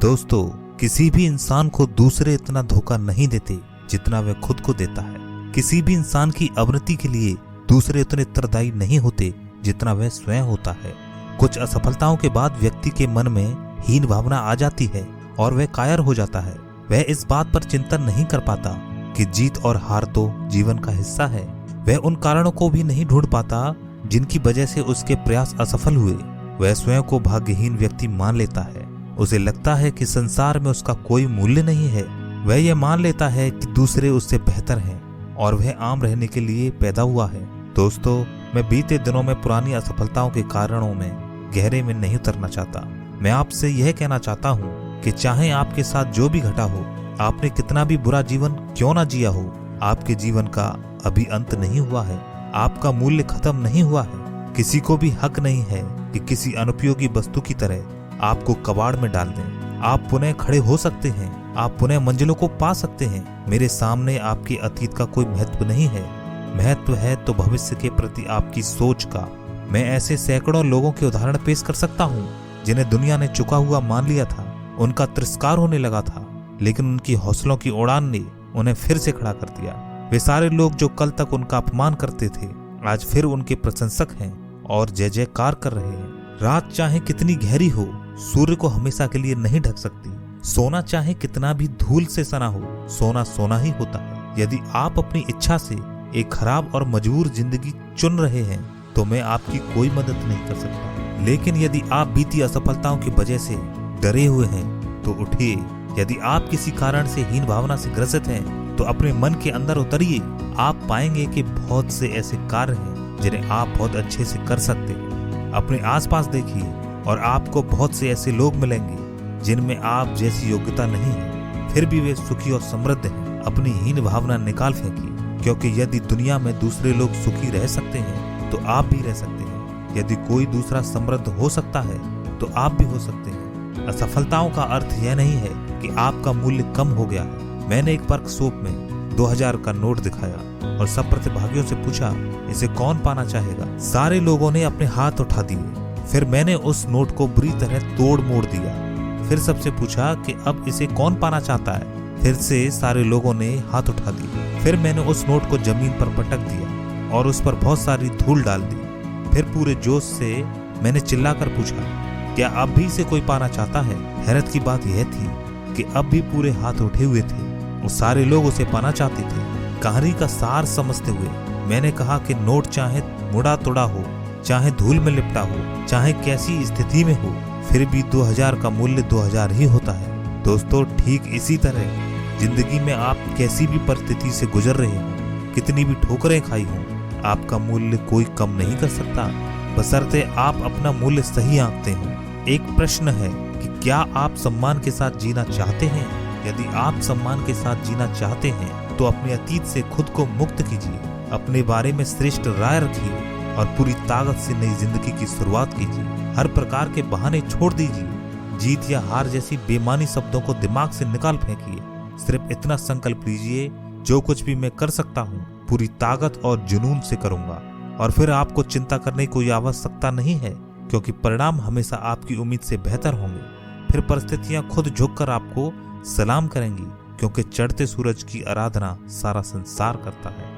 दोस्तों, किसी भी इंसान को दूसरे इतना धोखा नहीं देते जितना वह खुद को देता है। किसी भी इंसान की अवनति के लिए दूसरे उतने उत्तरदायी नहीं होते जितना वह स्वयं होता है। कुछ असफलताओं के बाद व्यक्ति के मन में हीन भावना आ जाती है और वह कायर हो जाता है। वह इस बात पर चिंतन नहीं कर पाता कि जीत और हार तो जीवन का हिस्सा है। वह उन कारणों को भी नहीं ढूंढ पाता जिनकी वजह से उसके प्रयास असफल हुए। वह स्वयं को भाग्यहीन व्यक्ति मान लेता है। उसे लगता है कि संसार में उसका कोई मूल्य नहीं है। वह यह मान लेता है कि दूसरे उससे बेहतर हैं और वह आम रहने के लिए पैदा हुआ है। दोस्तों, मैं बीते दिनों में पुरानी असफलताओं के कारणों में गहरे में नहीं उतरना चाहता। मैं आपसे यह कहना चाहता हूँ कि चाहे आपके साथ जो भी घटा हो, आपने कितना भी बुरा जीवन क्यों ना जिया हो, आपके जीवन का अभी अंत नहीं हुआ है। आपका मूल्य खत्म नहीं हुआ है। किसी को भी हक नहीं है कि किसी अनुपयोगी वस्तु की तरह आपको कबाड़ में डाल दें। आप पुनः खड़े हो सकते हैं। आप पुनः मंजिलों को पा सकते हैं। मेरे सामने आपके अतीत का कोई महत्व नहीं है। महत्व है तो भविष्य के प्रति आपकी सोच का। मैं ऐसे सैकड़ों लोगों के उदाहरण पेश कर सकता हूँ जिन्हें दुनिया ने चुका हुआ मान लिया था। उनका तिरस्कार होने लगा था, लेकिन उनकी हौसलों की उड़ान ने उन्हें फिर से खड़ा कर दिया। वे सारे लोग जो कल तक उनका अपमान करते थे, आज फिर उनके प्रशंसक हैं और जय जयकार कर रहे हैं। रात चाहे कितनी गहरी हो, सूर्य को हमेशा के लिए नहीं ढक सकती। सोना चाहे कितना भी धूल से सना हो, सोना सोना ही होता है। यदि आप अपनी इच्छा से एक खराब और मजबूर जिंदगी चुन रहे हैं तो मैं आपकी कोई मदद नहीं कर सकता। लेकिन यदि आप बीती असफलताओं की वजह से डरे हुए हैं तो उठिए। यदि आप किसी कारण से हीन भावना से ग्रसित हैं तो अपने मन के अंदर उतरिए। आप पाएंगे कि बहुत से ऐसे कार्य हैं जिन्हें आप बहुत अच्छे से कर सकते हैं। अपने आसपास देखिए और आपको बहुत से ऐसे लोग मिलेंगे जिनमें आप जैसी योग्यता नहीं है, फिर भी वे सुखी और समृद्ध हैं। अपनी हीन भावना निकाल फेंकिए, क्योंकि यदि दुनिया में दूसरे लोग सुखी रह सकते हैं तो आप भी रह सकते हैं। यदि कोई दूसरा समृद्ध हो सकता है तो आप भी हो सकते हैं। असफलताओं का अर्थ यह नहीं है कि आपका मूल्य कम हो गया है। मैंने एक वर्कशॉप में 2000 का नोट दिखाया और सब प्रतिभागियों से पूछा, इसे कौन पाना चाहेगा। सारे लोगों ने अपने हाथ उठा दिए। फिर मैंने उस नोट को बुरी तरह तोड़ मोड़ दिया। फिर सबसे पूछा कि अब इसे कौन पाना चाहता है। फिर से सारे लोगों ने हाथ उठा दिए। फिर मैंने उस नोट को जमीन पर पटक दिया और उस पर बहुत सारी धूल डाल दी। फिर पूरे जोश से मैंने चिल्लाकर पूछा, क्या अब भी इसे कोई पाना चाहता है। हैरत की बात यह थी कि अब भी पूरे हाथ उठे हुए थे और सारे लोग उसे पाना चाहते थे। कहानी का सार समझते हुए मैंने कहा कि नोट चाहे मुड़ा तोड़ा हो, चाहे धूल में लिपटा हो, चाहे कैसी स्थिति में हो, फिर भी 2000 का मूल्य 2000 ही होता है। दोस्तों, ठीक इसी तरह जिंदगी में आप कैसी भी परिस्थिति से गुजर रहे हो, कितनी भी ठोकरें खाई हो, आपका मूल्य कोई कम नहीं कर सकता, बशर्ते आप अपना मूल्य सही आंकते हो। एक प्रश्न है कि क्या आप सम्मान के साथ जीना चाहते हैं। यदि आप सम्मान के साथ जीना चाहते हैं तो अपने अतीत से खुद को मुक्त कीजिए, अपने बारे में श्रेष्ठ राय रखिए और पूरी ताकत से नई जिंदगी की शुरुआत कीजिए। हर प्रकार के बहाने छोड़ दीजिए। जीत या हार जैसी बेमानी शब्दों को दिमाग से निकाल फेंकिए। सिर्फ इतना संकल्प लीजिए, जो कुछ भी मैं कर सकता हूँ पूरी ताकत और जुनून से करूंगा। और फिर आपको चिंता करने की कोई आवश्यकता नहीं है, क्योंकि परिणाम हमेशा आपकी उम्मीद से बेहतर होंगे। फिर परिस्थितियां खुद झुककर आपको सलाम करेंगी, क्योंकि चढ़ते सूरज की आराधना सारा संसार करता है।